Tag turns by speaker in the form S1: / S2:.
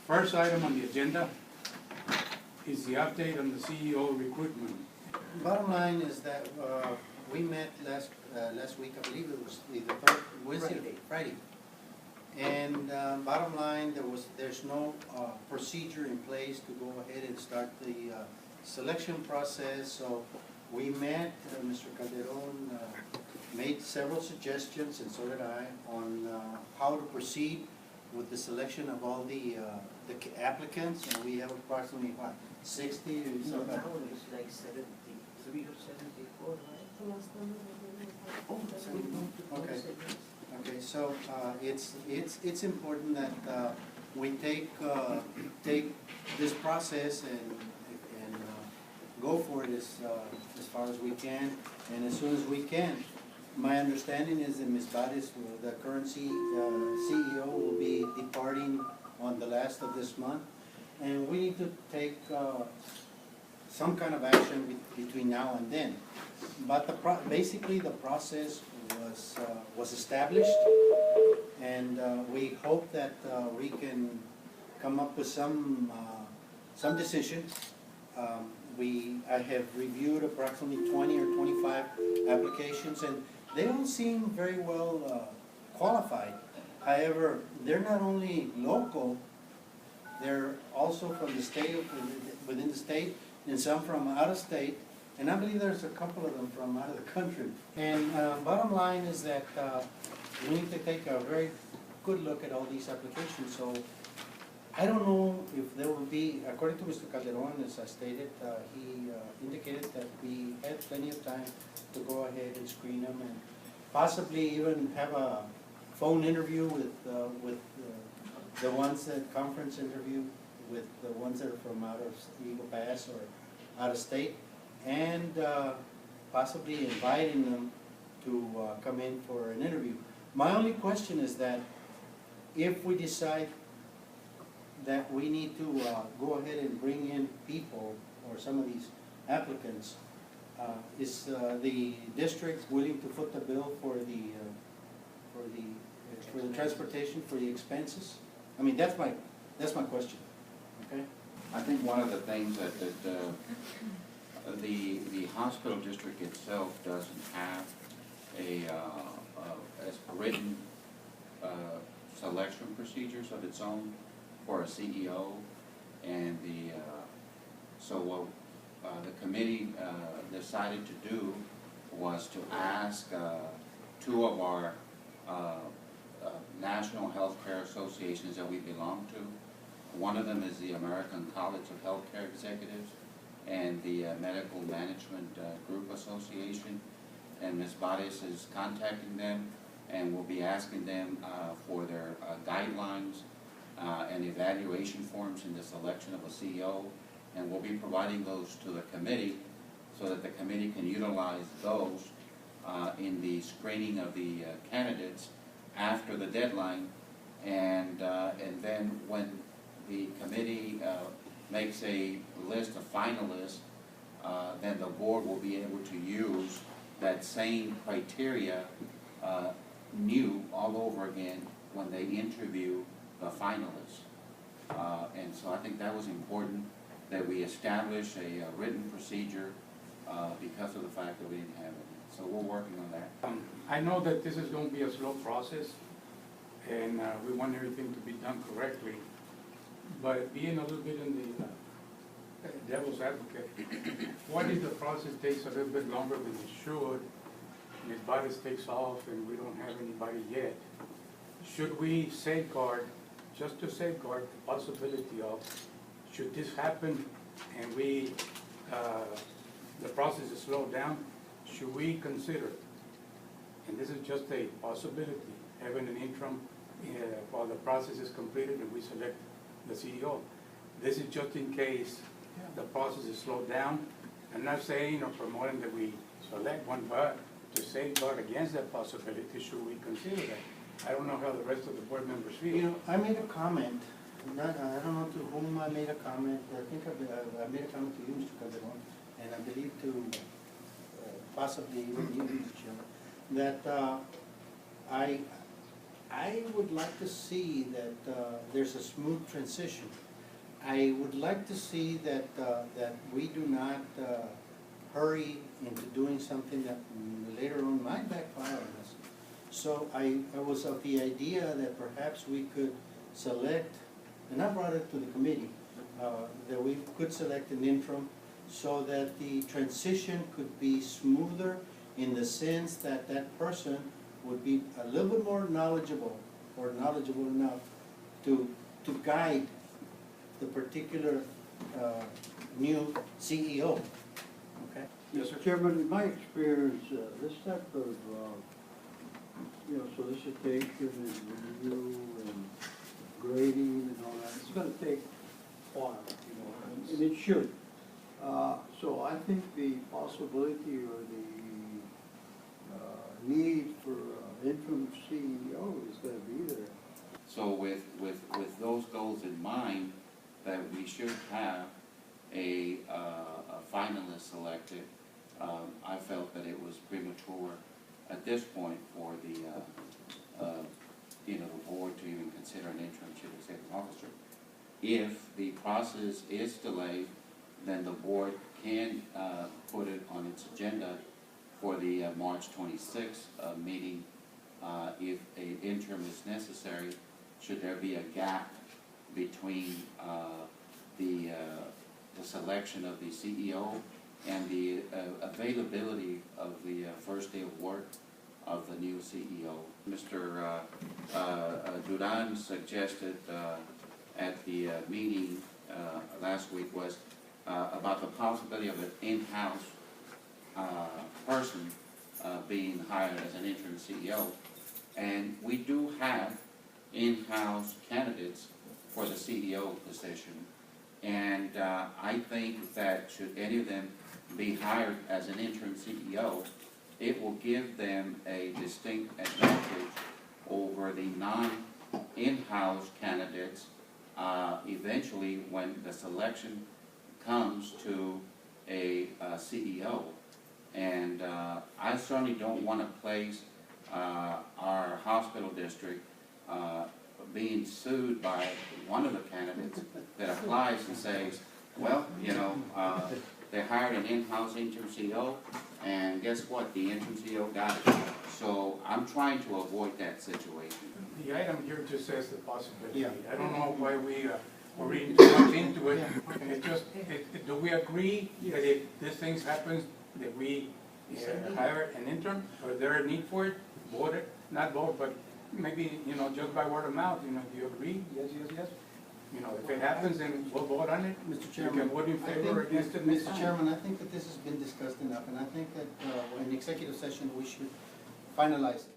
S1: First item on the agenda is the update on the CEO recruitment.
S2: Bottom line is that we met last week, I believe it was either Wednesday, Friday. And bottom line, there's no procedure in place to go ahead and start the selection process. So we met, Mr. Calderon made several suggestions, and so did I, on how to proceed with the selection of all the applicants. And we have approximately, what, 60 or something?
S3: No, now it's like 73 or 74, right?
S2: Okay. Okay, so it's important that we take this process and go for it as far as we can and as soon as we can. My understanding is that Ms. Baris, the current CEO, will be departing on the last of this month, and we need to take some kind of action between now and then. But basically the process was established, and we hope that we can come up with some decision. I have reviewed approximately 20 or 25 applications, and they all seem very well qualified. However, they're not only local, they're also from the state, within the state, and some from out of state. And I believe there's a couple of them from out of the country. And bottom line is that we need to take a very good look at all these applications. So I don't know if there will be, according to Mr. Calderon, as I stated, he indicated that we had plenty of time to go ahead and screen them and possibly even have a phone interview with the ones that conference interview with the ones that are from out of Eagle Pass or out of state, and possibly inviting them to come in for an interview. My only question is that if we decide that we need to go ahead and bring in people or some of these applicants, is the district willing to foot the bill for the transportation, for the expenses? I mean, that's my question. Okay.
S4: I think one of the things that the hospital district itself doesn't have as written selection procedures of its own for a CEO, and so what the committee decided to do was to ask two of our national healthcare associations that we belong to. One of them is the American College of Healthcare Executives and the Medical Management Group Association. And Ms. Baris is contacting them, and we'll be asking them for their guidelines and evaluation forms in the selection of a CEO. And we'll be providing those to the committee so that the committee can utilize those in the screening of the candidates after the deadline. And then when the committee makes a list of finalists, then the board will be able to use that same criteria new all over again when they interview the finalists. And so I think that was important that we establish a written procedure because of the fact that we didn't have it. So we're working on that.
S1: I know that this is going to be a slow process, and we want everything to be done correctly. But being a little bit in the devil's advocate, what if the process takes a little bit longer than it should, and Ms. Baris takes off and we don't have anybody yet? Should we safeguard, just to safeguard the possibility of, should this happen and the process is slowed down, should we consider, and this is just a possibility, having an interim while the process is completed and we select the CEO? This is just in case the process is slowed down. I'm not saying or promoting that we select one, but to safeguard against that possibility, should we consider that? I don't know how the rest of the board members feel.
S2: You know, I made a comment. I don't know to whom I made a comment. I think I made a comment to you, Mr. Calderon, and I believe to possibly even you, Mr. Chairman, that I would like to see that there's a smooth transition. I would like to see that, that we do not hurry into doing something that later on might backfire on us. So I was of the idea that perhaps we could select, and I brought it to the committee, that we could select an interim so that the transition could be smoother in the sense that that person would be a little bit more knowledgeable or knowledgeable enough to guide the particular new CEO, okay?
S1: Yes, sir.
S5: Chairman, in my experience, this type of, solicitation and review and grading and all that, it's gonna take a while, and it should. So I think the possibility or the need for interim CEO is gonna be there.
S4: So with those goals in mind, that we should have a finalist selected, I felt that it was premature at this point for the, the board to even consider an interim chief executive officer. If the process is delayed, then the board can put it on its agenda for the March 26th meeting, if an interim is necessary, should there be a gap between the selection of the CEO and the availability of the first day of work of the new CEO. Mr. Duran suggested at the meeting last week was about the possibility of an in-house person being hired as an interim CEO. And we do have in-house candidates for the CEO position. And I think that should any of them be hired as an interim CEO, it will give them a distinct advantage over the non-in-house candidates eventually when the selection comes to a CEO. And I certainly don't want to place our hospital district being sued by one of the candidates that applies and says, well, they hired an in-house interim CEO, and guess what? The interim CEO got it. So I'm trying to avoid that situation.
S1: The item here just says the possibility.
S2: Yeah.
S1: I don't know why we're reading too much into it. And it just, do we agree that if this thing happens, that we hire an intern? Or is there a need for it? Vote it, not vote, but maybe, just by word of mouth, do you agree? Yes, yes, yes. If it happens, then we'll vote on it.
S2: Mr.
S1: You
S2: Chairman,
S1: can vote in favor or against it next
S2: Mr.
S1: time.
S2: Chairman, I think that this has been discussed enough, and I think that in executive session, we should finalize it.